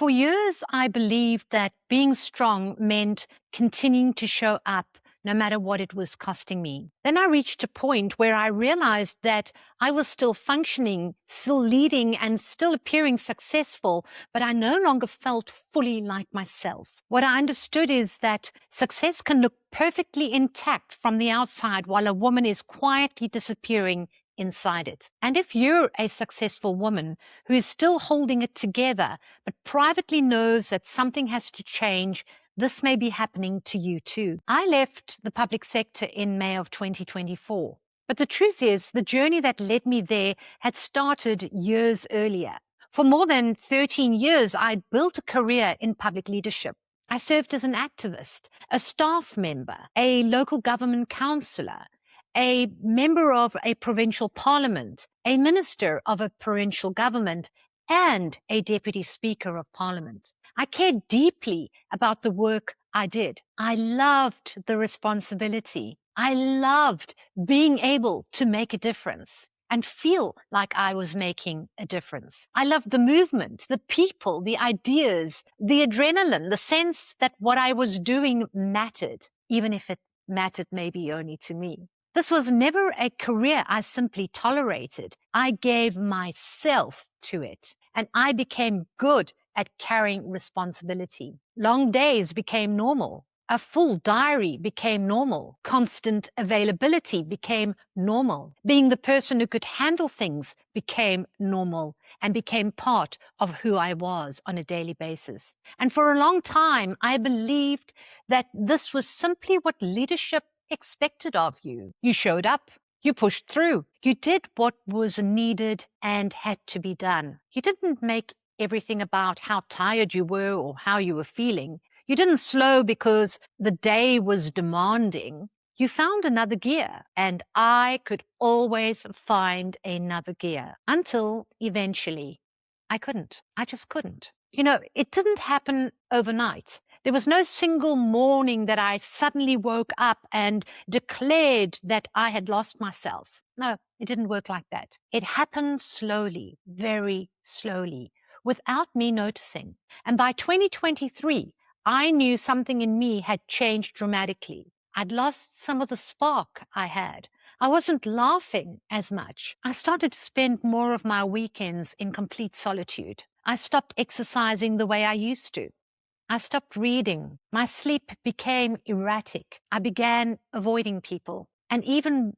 For years, I believed that being strong meant continuing to show up no matter what it was costing me. Then I reached a point where I realized that I was still functioning, still leading, and still appearing successful, but I no longer felt fully like myself. What I understood is that success can look perfectly intact from the outside while a woman is quietly disappearing inside it. And if you're a successful woman who is still holding it together, but privately knows that something has to change, this may be happening to you too. I left the public sector in May of 2024. But the truth is, the journey that led me there had started years earlier. For more than 13 years, I'd built a career in public leadership. I served as an activist, a staff member, a local government councillor, a member of a provincial parliament, a minister of a provincial government, and a deputy speaker of parliament. I cared deeply about the work I did. I loved the responsibility. I loved being able to make a difference and feel like I was making a difference. I loved the movement, the people, the ideas, the adrenaline, the sense that what I was doing mattered, even if it mattered maybe only to me. This was never a career I simply tolerated. I gave myself to it, and I became good at carrying responsibility. Long days became normal. A full diary became normal. Constant availability became normal. Being the person who could handle things became normal and became part of who I was on a daily basis. And for a long time, I believed that this was simply what leadership expected of you. You showed up. You pushed through. You did what was needed and had to be done. You didn't make everything about how tired you were or how you were feeling. You didn't slow because the day was demanding. You found another gear, and I could always find another gear until eventually I couldn't. I just couldn't. You know, it didn't happen overnight. There was no single morning that I suddenly woke up and declared that I had lost myself. No, it didn't work like that. It happened slowly, very slowly, without me noticing. And by 2023, I knew something in me had changed dramatically. I'd lost some of the spark I had. I wasn't laughing as much. I started to spend more of my weekends in complete solitude. I stopped exercising the way I used to. I stopped reading. My sleep became erratic. I began avoiding people, and even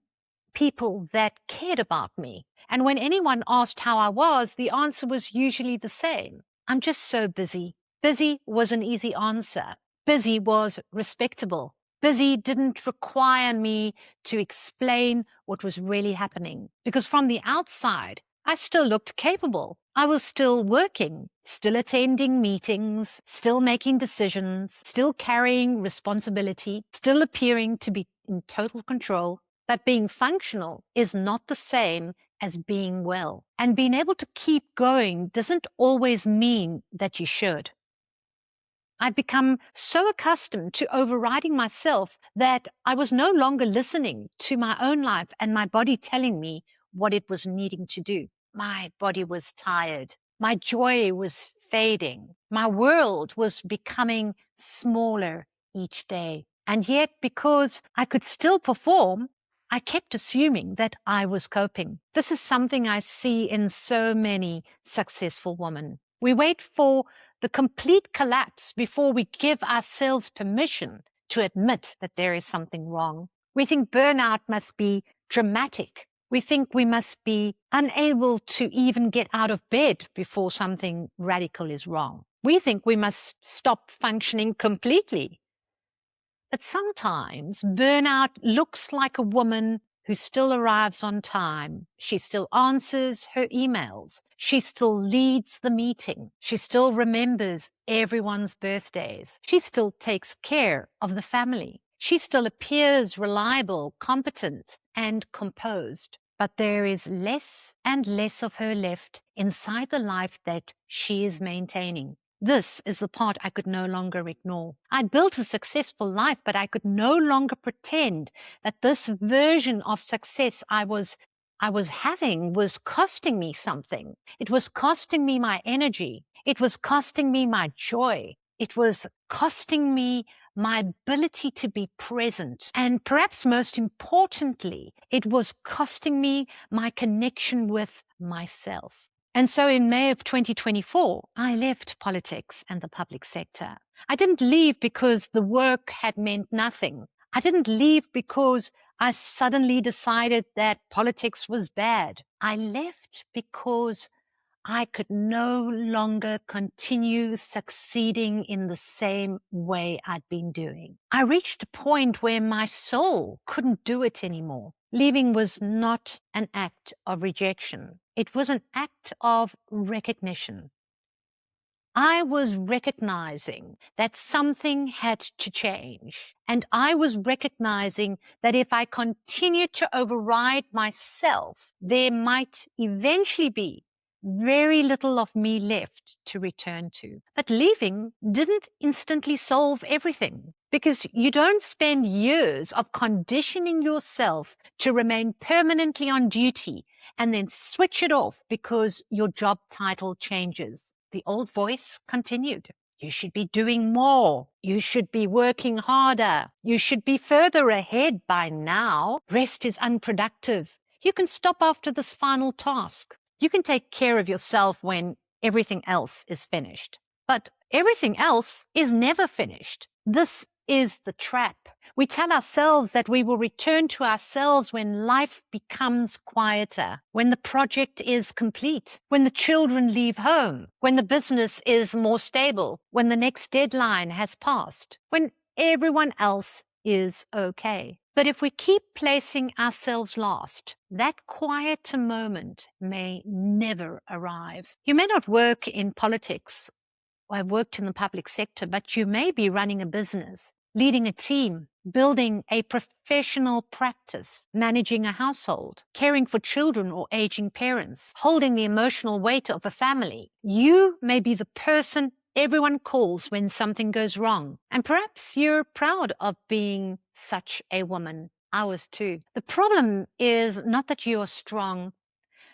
people that cared about me. And when anyone asked how I was, the answer was usually the same. I'm just so busy. Busy was an easy answer. Busy was respectable. Busy didn't require me to explain what was really happening, because from the outside, I still looked capable. I was still working, still attending meetings, still making decisions, still carrying responsibility, still appearing to be in total control. But being functional is not the same as being well. And being able to keep going doesn't always mean that you should. I'd become so accustomed to overriding myself that I was no longer listening to my own life and my body telling me what it was needing to do. My body was tired. My joy was fading. My world was becoming smaller each day. And yet, because I could still perform, I kept assuming that I was coping. This is something I see in so many successful women. We wait for the complete collapse before we give ourselves permission to admit that there is something wrong. We think burnout must be dramatic. We think we must be unable to even get out of bed before something radical is wrong. We think we must stop functioning completely. But sometimes burnout looks like a woman who still arrives on time. She still answers her emails. She still leads the meeting. She still remembers everyone's birthdays. She still takes care of the family. She still appears reliable, competent, and composed. But there is less and less of her left inside the life that she is maintaining. This is the part I could no longer ignore. I'd built a successful life, but I could no longer pretend that this version of success I was having was costing me something. It was costing me my energy. It was costing me my joy. It was costing me my ability to be present. And perhaps most importantly, it was costing me my connection with myself. And so in May of 2024, I left politics and the public sector. I didn't leave because the work had meant nothing. I didn't leave because I suddenly decided that politics was bad. I left because I could no longer continue succeeding in the same way I'd been doing. I reached a point where my soul couldn't do it anymore. Leaving was not an act of rejection. It was an act of recognition. I was recognizing that something had to change. And I was recognizing that if I continued to override myself, there might eventually be very little of me left to return to. But leaving didn't instantly solve everything, because you don't spend years of conditioning yourself to remain permanently on duty and then switch it off because your job title changes. The old voice continued. You should be doing more. You should be working harder. You should be further ahead by now. Rest is unproductive. You can stop after this final task. You can take care of yourself when everything else is finished. But everything else is never finished. This is the trap. We tell ourselves that we will return to ourselves when life becomes quieter, when the project is complete, when the children leave home, when the business is more stable, when the next deadline has passed, when everyone else is okay. But if we keep placing ourselves last, that quieter moment may never arrive. You may not work in politics. I've worked in the public sector, but you may be running a business, leading a team, building a professional practice, managing a household, caring for children or aging parents, holding the emotional weight of a family. You may be the person everyone calls when something goes wrong. And perhaps you're proud of being such a woman. I was too. The problem is not that you're strong.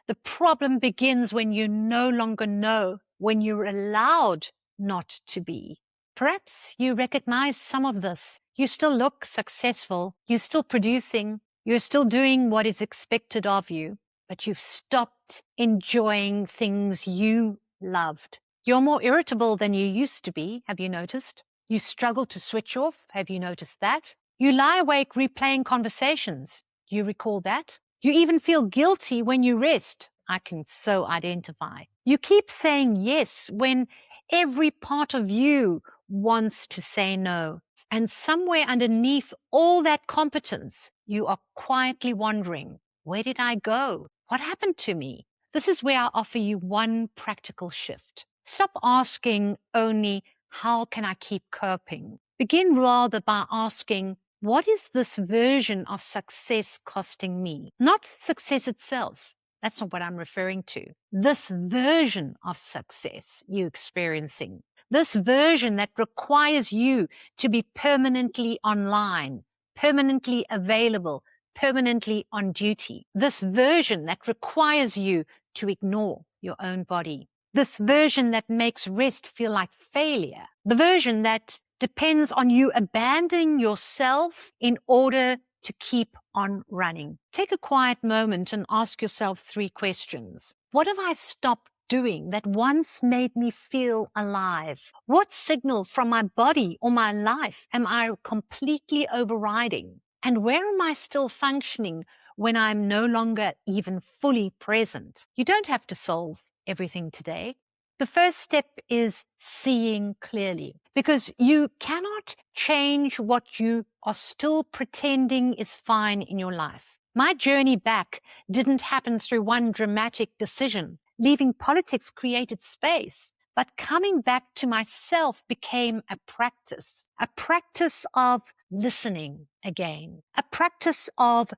The problem begins when you no longer know, when you're allowed not to be. Perhaps you recognize some of this. You still look successful. You're still producing. You're still doing what is expected of you, but you've stopped enjoying things you loved. You're more irritable than you used to be. Have you noticed? You struggle to switch off. Have you noticed that? You lie awake replaying conversations. Do you recall that? You even feel guilty when you rest. I can so identify. You keep saying yes when every part of you wants to say no. And somewhere underneath all that competence, you are quietly wondering, where did I go? What happened to me? This is where I offer you one practical shift. Stop asking only, how can I keep coping? Begin rather by asking, what is this version of success costing me? Not success itself. That's not what I'm referring to. This version of success you're experiencing. This version that requires you to be permanently online, permanently available, permanently on duty. This version that requires you to ignore your own body. This version that makes rest feel like failure. The version that depends on you abandoning yourself in order to keep on running. Take a quiet moment and ask yourself 3 questions. What have I stopped doing that once made me feel alive? What signal from my body or my life am I completely overriding? And where am I still functioning when I'm no longer even fully present? You don't have to solve everything today. The first step is seeing clearly, because you cannot change what you are still pretending is fine in your life. My journey back didn't happen through one dramatic decision. Leaving politics created space, but coming back to myself became a practice of listening again, a practice of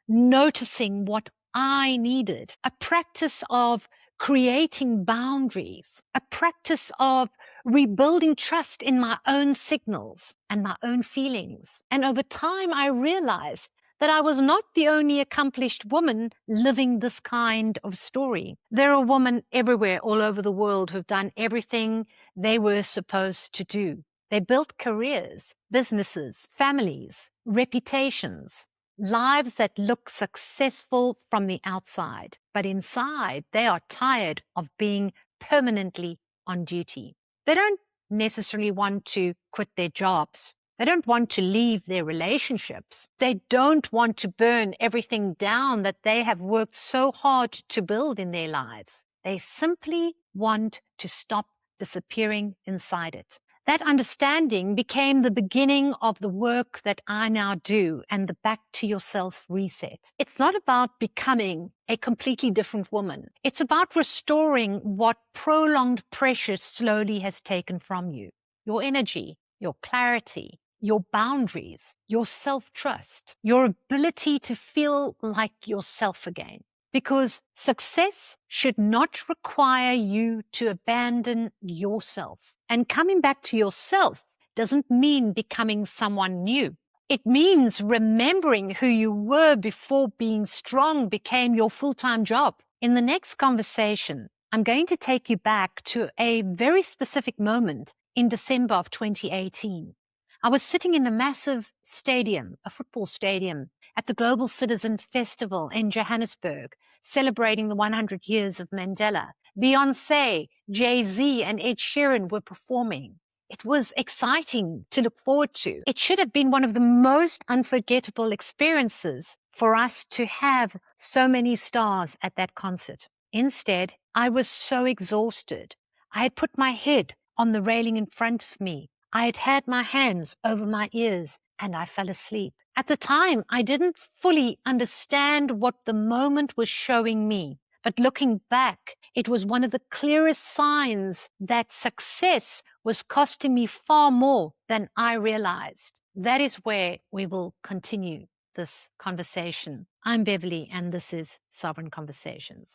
noticing what I needed, a practice of creating boundaries, a practice of rebuilding trust in my own signals and my own feelings. And over time, I realized that I was not the only accomplished woman living this kind of story. There are women everywhere all over the world who've done everything they were supposed to do. They built careers, businesses, families, reputations, lives that look successful from the outside, but inside they are tired of being permanently on duty. They don't necessarily want to quit their jobs. They don't want to leave their relationships. They don't want to burn everything down that they have worked so hard to build in their lives. They simply want to stop disappearing inside it. That understanding became the beginning of the work that I now do and the back to yourself reset. It's not about becoming a completely different woman. It's about restoring what prolonged pressure slowly has taken from you. Your energy, your clarity, your boundaries, your self-trust, your ability to feel like yourself again. Because success should not require you to abandon yourself. And coming back to yourself doesn't mean becoming someone new. It means remembering who you were before being strong became your full-time job. In the next conversation, I'm going to take you back to a very specific moment in December of 2018. I was sitting in a massive stadium, a football stadium, at the Global Citizen Festival in Johannesburg, celebrating the 100 years of Mandela. Beyoncé, Jay-Z, and Ed Sheeran were performing. It was exciting to look forward to. It should have been one of the most unforgettable experiences for us to have so many stars at that concert. Instead, I was so exhausted. I had put my head on the railing in front of me. I had had my hands over my ears, and I fell asleep. At the time, I didn't fully understand what the moment was showing me. But looking back, it was one of the clearest signs that success was costing me far more than I realized. That is where we will continue this conversation. I'm Beverly, and this is Sovereign Conversations.